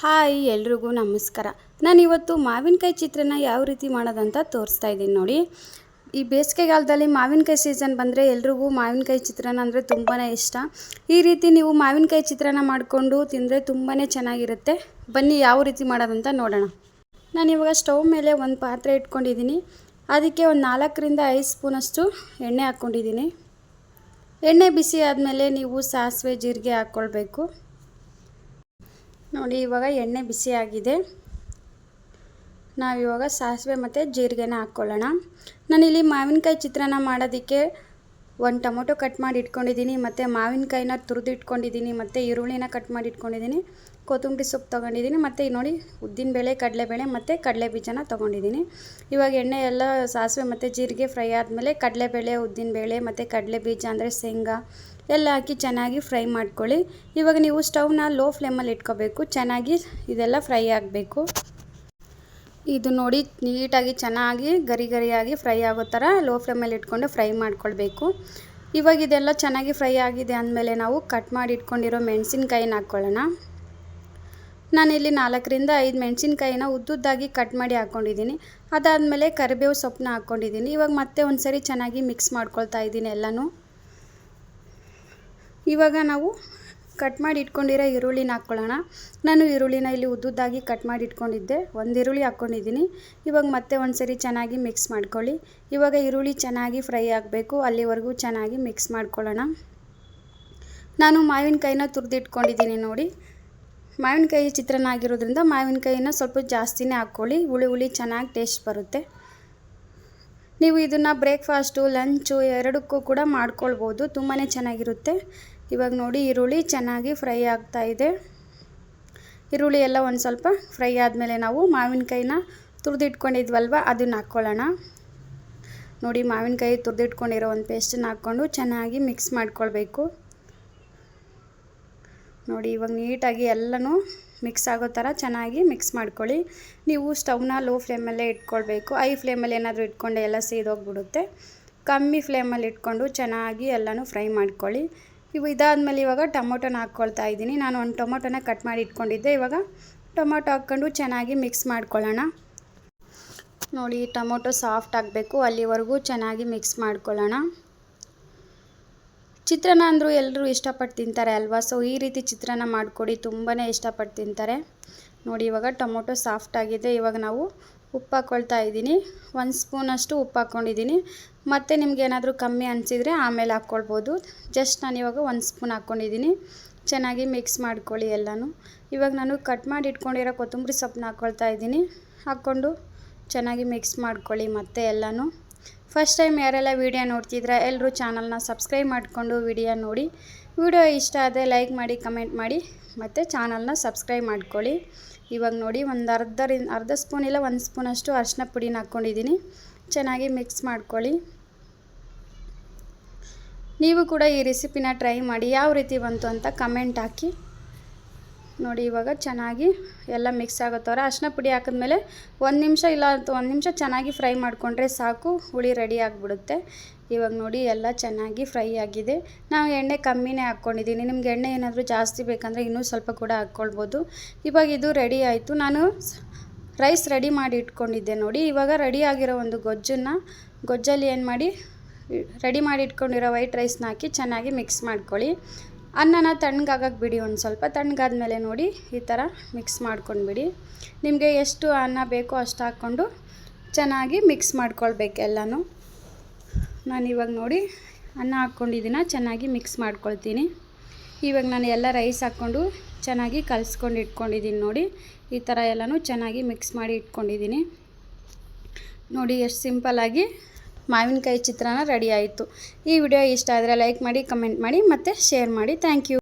Hi ಎಲ್ರಿಗೂ ನಮಸ್ಕಾರ. ನಾನು ಇವತ್ತು ಮಾವಿನಕಾಯಿ ಚಿತ್ರಾನ್ನ ಯಾವ ರೀತಿ ಮಾಡೋದಂತ ತೋರಿಸ್ತಾ ಇದ್ದೀನಿ ನೋಡಿ. ಈ ಬೇಸಿಗೆಗಾಲದಲ್ಲಿ ಮಾವಿನಕಾಯಿ ಸೀಸನ್ ಬಂದರೆ ಎಲ್ರಿಗೂ ಮಾವಿನಕಾಯಿ ಚಿತ್ರಾನ್ನ ಅಂದರೆ ತುಂಬಾ ಇಷ್ಟ. ಈ ರೀತಿ ನೀವು ಮಾವಿನಕಾಯಿ ಚಿತ್ರಾನ್ನ ಮಾಡಿಕೊಂಡು ತಿಂದರೆ ತುಂಬಾ ಚೆನ್ನಾಗಿರುತ್ತೆ. ಬನ್ನಿ ಯಾವ ರೀತಿ ಮಾಡೋದಂತ ನೋಡೋಣ. ನಾನು ಇವಾಗ ಸ್ಟವ್ ಮೇಲೆ ಒಂದು ಪಾತ್ರೆ ಇಟ್ಕೊಂಡಿದ್ದೀನಿ. ಅದಕ್ಕೆ ಒಂದು 4ರಿಂದ 5 ಸ್ಪೂನಷ್ಟು ಎಣ್ಣೆ ಹಾಕ್ಕೊಂಡಿದ್ದೀನಿ. ಎಣ್ಣೆ ಬಿಸಿ ಆದಮೇಲೆ ನೀವು ಸಾಸಿವೆ ಜೀರಿಗೆ ಹಾಕ್ಕೊಳ್ಬೇಕು. ನೋಡಿ ಇವಾಗ ಎಣ್ಣೆ ಬಿಸಿ ಆಗಿದೆ. ನಾವಿವಾಗ ಸಾಸಿವೆ ಮತ್ತು ಜೀರಿಗೆನ ಹಾಕ್ಕೊಳ್ಳೋಣ. ನಾನಿಲ್ಲಿ ಮಾವಿನಕಾಯಿ ಚಿತ್ರಾನ್ನ ಮಾಡೋದಕ್ಕೆ ಒಂದು ಟೊಮೊಟೊ ಕಟ್ ಮಾಡಿ ಇಟ್ಕೊಂಡಿದ್ದೀನಿ, ಮತ್ತು ಮಾವಿನಕಾಯಿನ ತುರಿದು ಇಟ್ಕೊಂಡಿದ್ದೀನಿ, ಮತ್ತು ಈರುಳ್ಳಿನ ಕಟ್ ಮಾಡಿ ಇಟ್ಕೊಂಡಿದ್ದೀನಿ, ಕೊತ್ತಂಬರಿ ಸೊಪ್ಪು ತೊಗೊಂಡಿದ್ದೀನಿ, ಮತ್ತು ನೋಡಿ ಉದ್ದಿನಬೇಳೆ, ಕಡಲೆಬೇಳೆ ಮತ್ತು ಕಡಲೆ ಬೀಜನ ತೊಗೊಂಡಿದ್ದೀನಿ. ಇವಾಗ ಎಣ್ಣೆ ಎಲ್ಲ ಸಾಸಿವೆ ಮತ್ತು ಜೀರಿಗೆ ಫ್ರೈ ಆದಮೇಲೆ ಕಡಲೆಬೇಳೆ, ಉದ್ದಿನಬೇಳೆ ಮತ್ತು ಕಡಲೆ ಬೀಜ ಅಂದರೆ ಶೇಂಗಾ ಎಲ್ಲ ಹಾಕಿ ಚೆನ್ನಾಗಿ ಫ್ರೈ ಮಾಡ್ಕೊಳ್ಳಿ. ಇವಾಗ ನೀವು ಸ್ಟವ್ನ ಲೋ ಫ್ಲೇಮಲ್ಲಿ ಇಟ್ಕೋಬೇಕು. ಚೆನ್ನಾಗಿ ಇದೆಲ್ಲ ಫ್ರೈ ಆಗಬೇಕು. ಇದು ನೋಡಿ ನೀಟಾಗಿ ಚೆನ್ನಾಗಿ ಗರಿ ಗರಿಯಾಗಿ ಫ್ರೈ ಆಗೋ ಥರ ಲೋ ಫ್ಲೇಮಲ್ಲಿ ಇಟ್ಕೊಂಡು ಫ್ರೈ ಮಾಡ್ಕೊಳ್ಬೇಕು. ಇವಾಗ ಇದೆಲ್ಲ ಚೆನ್ನಾಗಿ ಫ್ರೈ ಆಗಿದೆ ಅಂದಮೇಲೆ ನಾವು ಕಟ್ ಮಾಡಿ ಇಟ್ಕೊಂಡಿರೋ ಮೆಣಸಿನ್ಕಾಯಿನ ಹಾಕ್ಕೊಳ್ಳೋಣ. ನಾನಿಲ್ಲಿ 4ರಿಂದ 5 ಮೆಣಸಿನ್ಕಾಯಿನ ಉದ್ದುದ್ದಾಗಿ ಕಟ್ ಮಾಡಿ ಹಾಕ್ಕೊಂಡಿದ್ದೀನಿ. ಅದಾದಮೇಲೆ ಕರಿಬೇವು ಸೊಪ್ಪನ್ನ ಹಾಕ್ಕೊಂಡಿದ್ದೀನಿ. ಇವಾಗ ಮತ್ತೆ ಒಂದು ಸರಿ ಚೆನ್ನಾಗಿ ಮಿಕ್ಸ್ ಮಾಡ್ಕೊಳ್ತಾ ಇದ್ದೀನಿ ಎಲ್ಲನೂ. ಇವಾಗ ನಾವು ಕಟ್ ಮಾಡಿ ಇಟ್ಕೊಂಡಿರೋ ಈರುಳ್ಳಿನ ಹಾಕ್ಕೊಳ್ಳೋಣ. ನಾನು ಈರುಳ್ಳಿನ ಇಲ್ಲಿ ಉದ್ದುದ್ದಾಗಿ ಕಟ್ ಮಾಡಿ ಇಟ್ಕೊಂಡಿದ್ದೆ. ಒಂದು ಈರುಳ್ಳಿ ಹಾಕ್ಕೊಂಡಿದ್ದೀನಿ. ಇವಾಗ ಮತ್ತೆ ಒಂದು ಸರಿ ಚೆನ್ನಾಗಿ ಮಿಕ್ಸ್ ಮಾಡ್ಕೊಳ್ಳಿ. ಇವಾಗ ಈರುಳ್ಳಿ ಚೆನ್ನಾಗಿ ಫ್ರೈ ಆಗಬೇಕು, ಅಲ್ಲಿವರೆಗೂ ಚೆನ್ನಾಗಿ ಮಿಕ್ಸ್ ಮಾಡ್ಕೊಳ್ಳೋಣ. ನಾನು ಮಾವಿನಕಾಯಿನ ತುರಿದಿಟ್ಕೊಂಡಿದ್ದೀನಿ ನೋಡಿ. ಮಾವಿನಕಾಯಿ ಚಿತ್ರಾನ್ನ ಆಗಿರೋದ್ರಿಂದ ಮಾವಿನಕಾಯಿನ ಸ್ವಲ್ಪ ಜಾಸ್ತಿನೇ ಹಾಕ್ಕೊಳ್ಳಿ. ಹುಳಿ ಚೆನ್ನಾಗಿ ಟೇಸ್ಟ್ ಬರುತ್ತೆ. ನೀವು ಇದನ್ನು ಬ್ರೇಕ್ಫಾಸ್ಟು, ಲಂಚು ಎರಡಕ್ಕೂ ಕೂಡ ಮಾಡ್ಕೊಳ್ಬೋದು. ತುಂಬಾ ಚೆನ್ನಾಗಿರುತ್ತೆ. ಇವಾಗ ನೋಡಿ ಈರುಳ್ಳಿ ಚೆನ್ನಾಗಿ ಫ್ರೈ ಆಗ್ತಾ ಇದೆ. ಈರುಳ್ಳಿ ಎಲ್ಲ ಒಂದು ಸ್ವಲ್ಪ ಫ್ರೈ ಆದಮೇಲೆ ನಾವು ಮಾವಿನಕಾಯಿನ ತುರಿದಿಟ್ಕೊಂಡಿದ್ವಲ್ವ ಅದನ್ನು ಹಾಕ್ಕೊಳ್ಳೋಣ. ನೋಡಿ ಮಾವಿನಕಾಯಿ ತುರಿದಿಟ್ಕೊಂಡಿರೋ ಒಂದು ಪೇಸ್ಟನ್ನು ಹಾಕ್ಕೊಂಡು ಚೆನ್ನಾಗಿ ಮಿಕ್ಸ್ ಮಾಡ್ಕೊಳ್ಬೇಕು. ನೋಡಿ ಇವಾಗ ನೀಟಾಗಿ ಎಲ್ಲನೂ ಮಿಕ್ಸ್ ಆಗೋ ಥರ ಚೆನ್ನಾಗಿ ಮಿಕ್ಸ್ ಮಾಡ್ಕೊಳ್ಳಿ. ನೀವು ಸ್ಟವ್ನ ಲೋ ಫ್ಲೇಮಲ್ಲೇ ಇಟ್ಕೊಳ್ಬೇಕು. ಹೈ ಫ್ಲೇಮಲ್ಲಿ ಏನಾದರೂ ಇಟ್ಕೊಂಡೆ ಎಲ್ಲ ಸೀದೋಗ್ಬಿಡುತ್ತೆ. ಕಮ್ಮಿ ಫ್ಲೇಮಲ್ಲಿ ಇಟ್ಕೊಂಡು ಚೆನ್ನಾಗಿ ಎಲ್ಲನೂ ಫ್ರೈ ಮಾಡ್ಕೊಳ್ಳಿ. ಇದಾದಮೇಲೆ ಇವಾಗ ಟೊಮೊಟೊನ ಹಾಕ್ಕೊಳ್ತಾ ಇದ್ದೀನಿ. ನಾನು ಒಂದು ಟೊಮೊಟೊನ ಕಟ್ ಮಾಡಿ ಇಟ್ಕೊಂಡಿದ್ದೆ. ಇವಾಗ ಟೊಮೊಟೊ ಹಾಕ್ಕೊಂಡು ಚೆನ್ನಾಗಿ ಮಿಕ್ಸ್ ಮಾಡ್ಕೊಳ್ಳೋಣ. ನೋಡಿ ಟೊಮೊಟೊ ಸಾಫ್ಟ್ ಆಗಬೇಕು, ಅಲ್ಲಿವರೆಗೂ ಚೆನ್ನಾಗಿ ಮಿಕ್ಸ್ ಮಾಡ್ಕೊಳ್ಳೋಣ. ಚಿತ್ರಾನ್ನ ಅಂದರೂ ಎಲ್ಲರೂ ಇಷ್ಟಪಟ್ಟು ತಿಂತಾರೆ ಅಲ್ವಾ. ಸೊ ಈ ರೀತಿ ಚಿತ್ರಾನ್ನ ಮಾಡಿಕೊಡಿ, ತುಂಬಾ ಇಷ್ಟಪಟ್ಟು ತಿಂತಾರೆ. ನೋಡಿ ಇವಾಗ ಟೊಮೊಟೊ ಸಾಫ್ಟ್ ಆಗಿದೆ. ಇವಾಗ ನಾವು ಉಪ್ಪು ಹಾಕ್ಕೊಳ್ತಾ ಇದ್ದೀನಿ. 1 ಸ್ಪೂನಷ್ಟು ಉಪ್ಪು ಹಾಕ್ಕೊಂಡಿದ್ದೀನಿ. ಮತ್ತು ನಿಮ್ಗೆ ಏನಾದರೂ ಕಮ್ಮಿ ಅನಿಸಿದರೆ ಆಮೇಲೆ ಹಾಕ್ಕೊಳ್ಬೋದು. ಜಸ್ಟ್ ನಾನು ಇವಾಗ 1 ಸ್ಪೂನ್ ಹಾಕ್ಕೊಂಡಿದ್ದೀನಿ. ಚೆನ್ನಾಗಿ ಮಿಕ್ಸ್ ಮಾಡ್ಕೊಳ್ಳಿ ಎಲ್ಲನೂ. ಇವಾಗ ನಾನು ಕಟ್ ಮಾಡಿ ಇಟ್ಕೊಂಡಿರೋ ಕೊತ್ತಂಬರಿ ಸೊಪ್ಪನ್ನ ಹಾಕ್ಕೊಳ್ತಾ ಇದ್ದೀನಿ. ಹಾಕ್ಕೊಂಡು ಚೆನ್ನಾಗಿ ಮಿಕ್ಸ್ ಮಾಡ್ಕೊಳ್ಳಿ ಮತ್ತೆ ಎಲ್ಲನೂ. ಫಸ್ಟ್ ಟೈಮ್ ಯಾರೆಲ್ಲ ವೀಡಿಯೋ ನೋಡ್ತಿದ್ರೆ ಎಲ್ಲರೂ ಚಾನಲ್ನ ಸಬ್ಸ್ಕ್ರೈಬ್ ಮಾಡಿಕೊಂಡು ವಿಡಿಯೋ ನೋಡಿ. ವಿಡಿಯೋ ಇಷ್ಟ ಆದರೆ ಲೈಕ್ ಮಾಡಿ, ಕಮೆಂಟ್ ಮಾಡಿ, ಮತ್ತು ಚಾನಲ್ನ ಸಬ್ಸ್ಕ್ರೈಬ್ ಮಾಡ್ಕೊಳ್ಳಿ. ಇವಾಗ ನೋಡಿ ಒಂದು ಅರ್ಧ ಸ್ಪೂನ್ ಇಲ್ಲ 1 ಸ್ಪೂನಷ್ಟು ಅರಿಶಿನ ಪುಡಿನ ಹಾಕ್ಕೊಂಡಿದ್ದೀನಿ. ಚೆನ್ನಾಗಿ ಮಿಕ್ಸ್ ಮಾಡ್ಕೊಳ್ಳಿ. ನೀವು ಕೂಡ ಈ ರೆಸಿಪಿನ ಟ್ರೈ ಮಾಡಿ, ಯಾವ ರೀತಿ ಬಂತು ಅಂತ ಕಮೆಂಟ್ ಹಾಕಿ. ನೋಡಿ ಇವಾಗ ಚೆನ್ನಾಗಿ ಎಲ್ಲ ಮಿಕ್ಸ್ ಆಗೋ ಥರ ಅರಿಶಿನ ಪುಡಿ ಹಾಕಿದ್ಮೇಲೆ 1 ನಿಮಿಷ ಇಲ್ಲ 1 ನಿಮಿಷ ಚೆನ್ನಾಗಿ ಫ್ರೈ ಮಾಡಿಕೊಂಡ್ರೆ ಸಾಕು, ಹುಳಿ ರೆಡಿ ಆಗಿಬಿಡುತ್ತೆ. ಇವಾಗ ನೋಡಿ ಎಲ್ಲ ಚೆನ್ನಾಗಿ ಫ್ರೈ ಆಗಿದೆ. ನಾವು ಎಣ್ಣೆ ಕಮ್ಮಿನೇ ಹಾಕ್ಕೊಂಡಿದ್ದೀನಿ. ನಿಮ್ಗೆ ಎಣ್ಣೆ ಏನಾದರೂ ಜಾಸ್ತಿ ಬೇಕಂದರೆ ಇನ್ನೂ ಸ್ವಲ್ಪ ಕೂಡ ಹಾಕ್ಕೊಳ್ಬೋದು. ಇವಾಗ ಇದು ರೆಡಿ ಆಯಿತು. ನಾನು ರೈಸ್ ರೆಡಿ ಮಾಡಿ ಇಟ್ಕೊಂಡಿದ್ದೆ ನೋಡಿ. ಇವಾಗ ರೆಡಿ ಆಗಿರೋ ಒಂದು ಗೊಜ್ಜಲ್ಲಿ ಏನು ಮಾಡಿ ರೆಡಿ ಮಾಡಿ ಇಟ್ಕೊಂಡಿರೋ ವೈಟ್ ರೈಸ್ನ ಹಾಕಿ ಚೆನ್ನಾಗಿ ಮಿಕ್ಸ್ ಮಾಡ್ಕೊಳ್ಳಿ. ಅನ್ನನ ತಣ್ಣಗಾಗಕ್ಕೆ ಬಿಡಿ. ಒಂದು ಸ್ವಲ್ಪ ತಣ್ಣಗಾದ್ಮೇಲೆ ನೋಡಿ ಈ ಥರ ಮಿಕ್ಸ್ ಮಾಡ್ಕೊಂಡ್ಬಿಡಿ. ನಿಮಗೆ ಎಷ್ಟು ಅನ್ನ ಬೇಕೋ ಅಷ್ಟು ಹಾಕ್ಕೊಂಡು ಚೆನ್ನಾಗಿ ಮಿಕ್ಸ್ ಮಾಡ್ಕೊಳ್ಬೇಕು ಎಲ್ಲನೂ. ನಾನು ಇವಾಗ ನೋಡಿ ಅನ್ನ ಹಾಕ್ಕೊಂಡಿದ್ದೀನ ಚೆನ್ನಾಗಿ ಮಿಕ್ಸ್ ಮಾಡ್ಕೊಳ್ತೀನಿ. ಇವಾಗ ನಾನು ಎಲ್ಲ ರೈಸ್ ಹಾಕ್ಕೊಂಡು ಚೆನ್ನಾಗಿ ಕಲಿಸ್ಕೊಂಡು ಇಟ್ಕೊಂಡಿದ್ದೀನಿ ನೋಡಿ. ಈ ಥರ ಎಲ್ಲನೂ ಚೆನ್ನಾಗಿ ಮಿಕ್ಸ್ ಮಾಡಿ ಇಟ್ಕೊಂಡಿದ್ದೀನಿ. ನೋಡಿ ಎಷ್ಟು ಸಿಂಪಲ್ಲಾಗಿ ಮಾವಿನಕಾಯಿ ಚಿತ್ರಾನ್ನ ರೆಡಿ ಆಯಿತು. ಈ ವಿಡಿಯೋ ಇಷ್ಟ ಆದರೆ ಲೈಕ್ ಮಾಡಿ, ಕಮೆಂಟ್ ಮಾಡಿ, ಮತ್ತು ಶೇರ್ ಮಾಡಿ. Thank you.